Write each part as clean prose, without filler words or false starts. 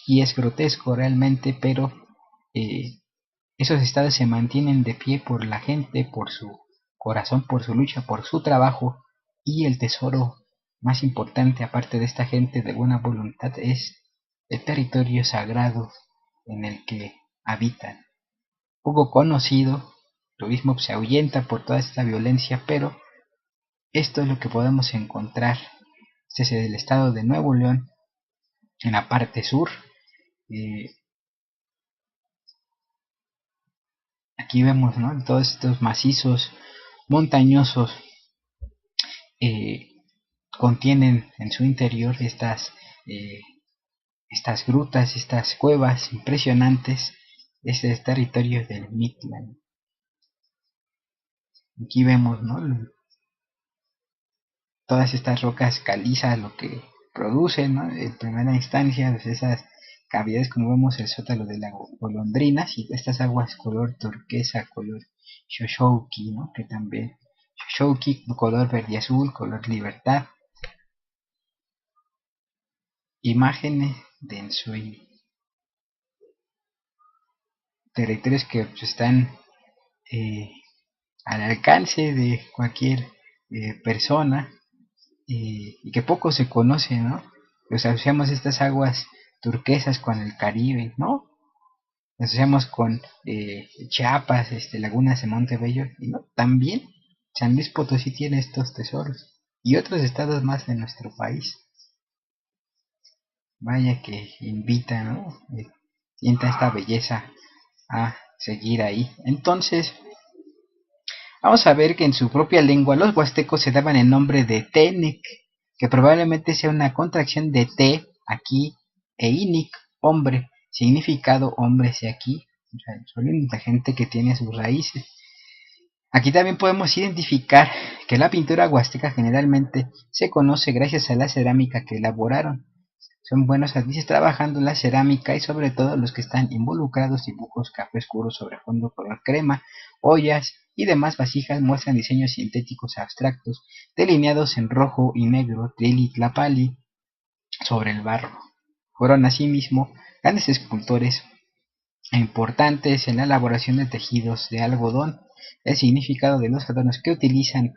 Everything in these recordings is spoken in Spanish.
sí es grotesco realmente, pero esos estados se mantienen de pie por la gente, por su corazón, por su lucha, por su trabajo, y el tesoro más importante aparte de esta gente de buena voluntad es el territorio sagrado en el que habitan. Poco conocido, lo mismo se ahuyenta por toda esta violencia, pero esto es lo que podemos encontrar. Este es el estado de Nuevo León, en la parte sur. Eh, Aquí vemos, ¿no?, todos estos macizos montañosos eh, contienen en su interior eh, estas grutas, estas cuevas impresionantes. Este es territorio del Midland. Aquí vemos, ¿no?, todas estas rocas calizas, lo que producen, ¿no?, en primera instancia, pues esas cavidades, como vemos el sótano de las golondrinas, y estas aguas color turquesa, color shoshouki, ¿no?, que también shoshouki, color verde azul, color libertad, imágenes de ensueño, territorios que pues, están eh, al alcance de cualquier persona, y que poco se conoce, ¿no? Pues asociamos estas aguas turquesas con el Caribe, ¿no? Lo asociamos con Chiapas, lagunas de Montebello, y no, también San Luis Potosí tiene estos tesoros y otros estados más de nuestro país. Vaya que invita, ¿no? Sienta esta belleza a seguir ahí. Entonces, vamos a ver que en su propia lengua los huastecos se daban el nombre de Tenec, que probablemente sea una contracción de Te, aquí, e Inic, hombre, significado hombre, sea aquí. O sea, son la gente que tiene sus raíces. Aquí también podemos identificar que la pintura huasteca generalmente se conoce gracias a la cerámica que elaboraron. Son buenos artistas trabajando en la cerámica, y sobre todo los que están involucrados, dibujos café oscuro sobre fondo color crema, ollas y demás vasijas muestran diseños sintéticos abstractos delineados en rojo y negro, tili tlapali, sobre el barro. Fueron asimismo grandes escultores importantes en la elaboración de tejidos de algodón. El significado de los adornos que utilizan,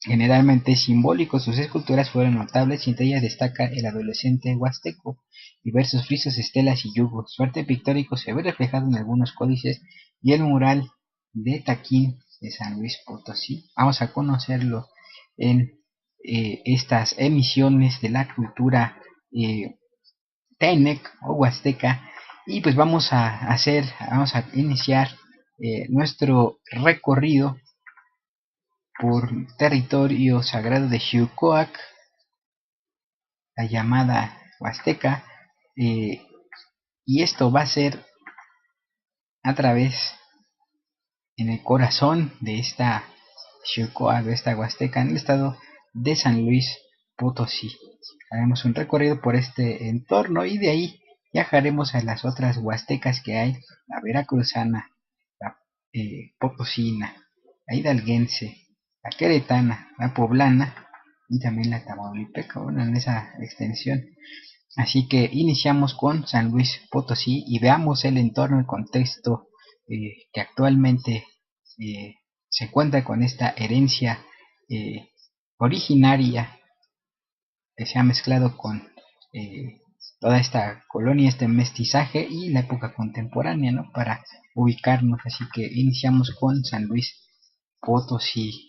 generalmente simbólicos, sus esculturas fueron notables, y entre ellas destaca el adolescente huasteco, diversos frisos, estelas y yugos. Su arte pictórico se ve reflejado en algunos códices y el mural de Taquín de San Luis Potosí. Vamos a conocerlo en estas emisiones de la cultura Tenec o huasteca, y pues vamos a iniciar nuestro recorrido por territorio sagrado de Xiucoac, la llamada Huasteca, eh, y esto va a ser a través, en el corazón de esta Xiucoac, de esta Huasteca, en el estado de San Luis Potosí. Haremos un recorrido por este entorno y de ahí viajaremos a las otras huastecas que hay: la veracruzana, la potosina, la hidalguense, la queretana, la poblana y también la tamaulipeca, bueno, en esa extensión. Así que iniciamos con San Luis Potosí y veamos el entorno, el contexto que actualmente se cuenta con esta herencia originaria que se ha mezclado con toda esta colonia, este mestizaje y la época contemporánea, ¿no?, para ubicarnos. Así que iniciamos con San Luis Potosí.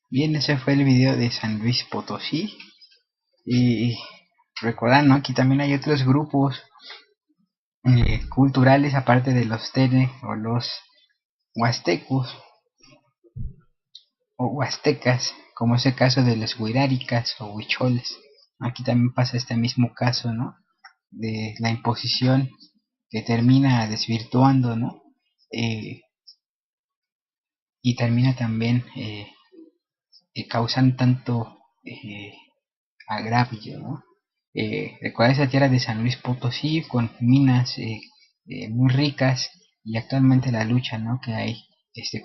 Bien, ese fue el video de San Luis Potosí. Y recordad, ¿no? Aquí también hay otros grupos culturales aparte de los Tene o los Huastecos o Huastecas, como es el caso de los Huiráricas o Huicholes. Aquí también pasa este mismo caso, ¿no? De la imposición que termina desvirtuando, ¿no? Eh, y termina también causando tanto agravio, ¿no? Recuerda esa tierra de San Luis Potosí con minas muy ricas y actualmente la lucha, ¿no? Que hay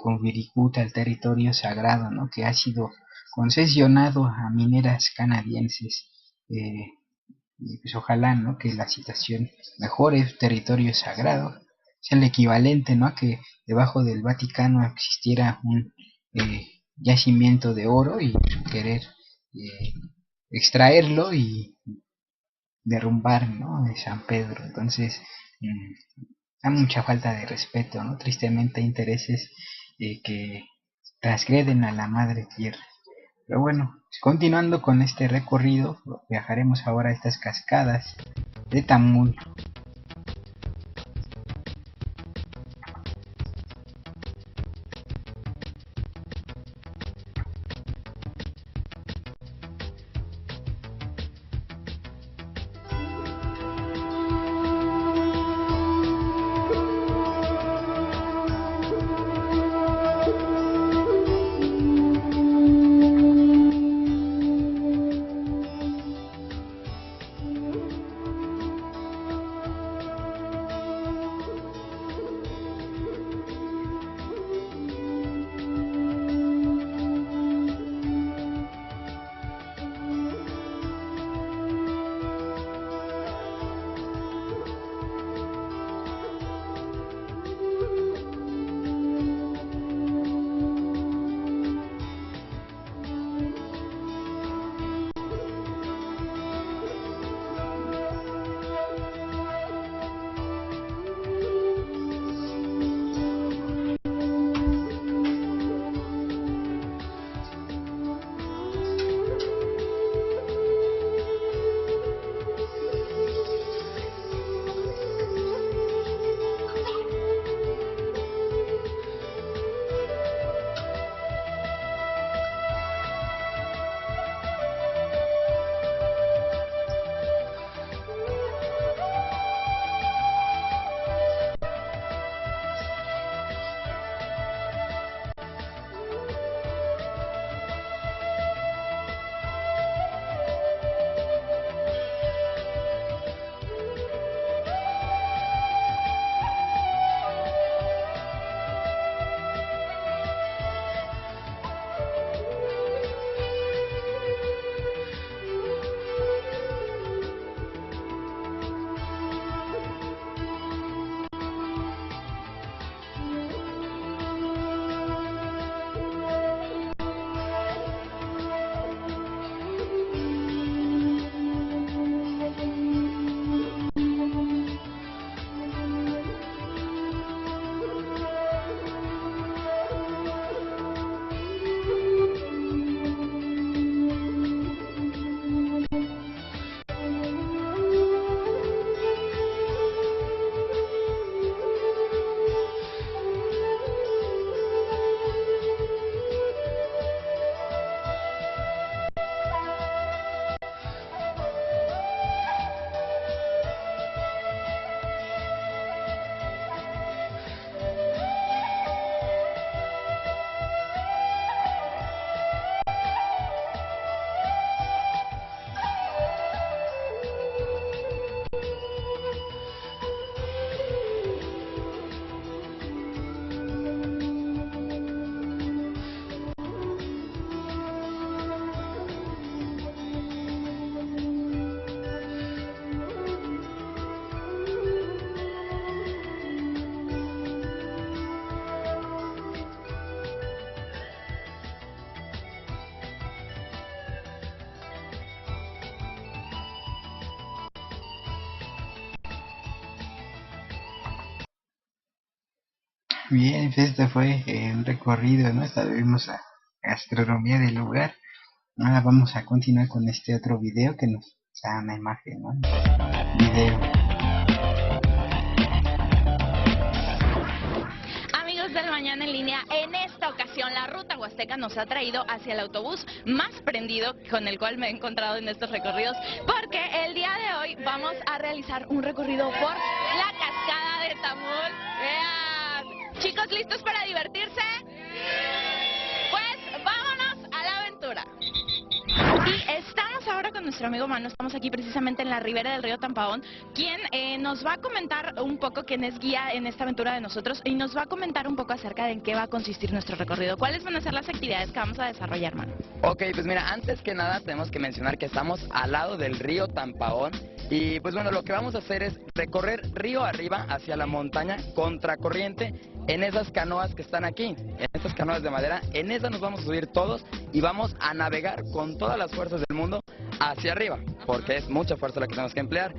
con Viricuta, el territorio sagrado, ¿no? Que ha sido concesionado a mineras canadienses. Y pues ojalá, ¿no? Que la situación mejore, territorio sagrado, es el equivalente, ¿no? A que debajo del Vaticano existiera un yacimiento de oro y querer eh, extraerlo y derrumbar, ¿no? De San Pedro. Entonces, hay mucha falta de respeto, ¿no? Tristemente hay intereses que transgreden a la madre tierra. Pero bueno, continuando con este recorrido, viajaremos ahora a estas cascadas de Tamul. Bien, este fue un recorrido, ¿no? Esta vimos a gastronomía del lugar. Ahora vamos a continuar con este otro video que nos da una imagen, ¿no? Video. Del Mañana en Línea, en esta ocasión la Ruta Huasteca nos ha traído hacia el autobús más prendido con el cual me he encontrado en estos recorridos, porque el día de hoy vamos a realizar un recorrido por la cascada de Tamul. Vean, chicos, ¿listos para divertirse? Pues vámonos a la aventura. Y estamos ahora con nuestro amigo Manu, estamos aquí precisamente en la ribera del río Tampaón, quien nos va a comentar un poco, quien es guía en esta aventura de nosotros, y nos va a comentar un poco acerca de en qué va a consistir nuestro recorrido. ¿Cuáles van a ser las actividades que vamos a desarrollar, Manu? Ok, pues mira, antes que nada tenemos que mencionar que estamos al lado del río Tampaón. Y pues bueno, lo que vamos a hacer es recorrer río arriba hacia la montaña contracorriente en esas canoas que están aquí, en estas canoas de madera. En esas nos vamos a subir todos y vamos a navegar con todas las fuerzas del mundo hacia arriba, porque es mucha fuerza la que tenemos que emplear.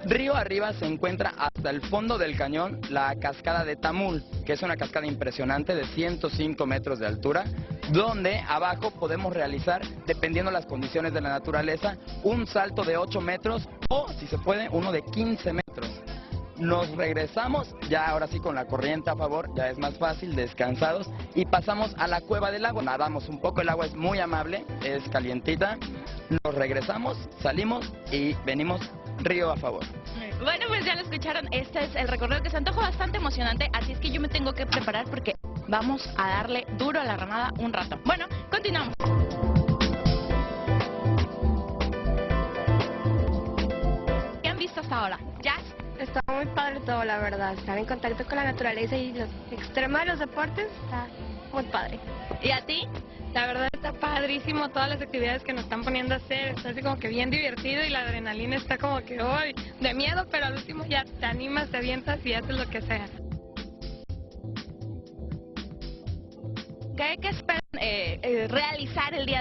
Río arriba se encuentra hasta el fondo del cañón la cascada de Tamul, que es una cascada impresionante de 105 metros de altura, donde abajo podemos realizar, dependiendo de las condiciones de la naturaleza, un salto de 8 metros o, si se puede, uno de 15 metros. Nos regresamos, ya ahora sí con la corriente a favor, ya es más fácil, descansados, y pasamos a la cueva del agua. Nadamos un poco, el agua es muy amable, es calientita. Nos regresamos, salimos y venimos río a favor. Bueno, pues ya lo escucharon, este es el recorrido que se antoja bastante emocionante, así es que yo me tengo que preparar porque vamos a darle duro a la ramada un rato. Bueno, continuamos. ¿Qué han visto hasta ahora? ¿Jazz? Está muy padre todo, la verdad. Estar en contacto con la naturaleza y los extremos de los deportes está muy padre. ¿Y a ti? La verdad está padrísimo todas las actividades que nos están poniendo a hacer, está así como que bien divertido y la adrenalina está como que hoy de miedo, pero al último ya te animas, te avientas y haces lo que sea. ¿Qué esperan realizar el día de hoy?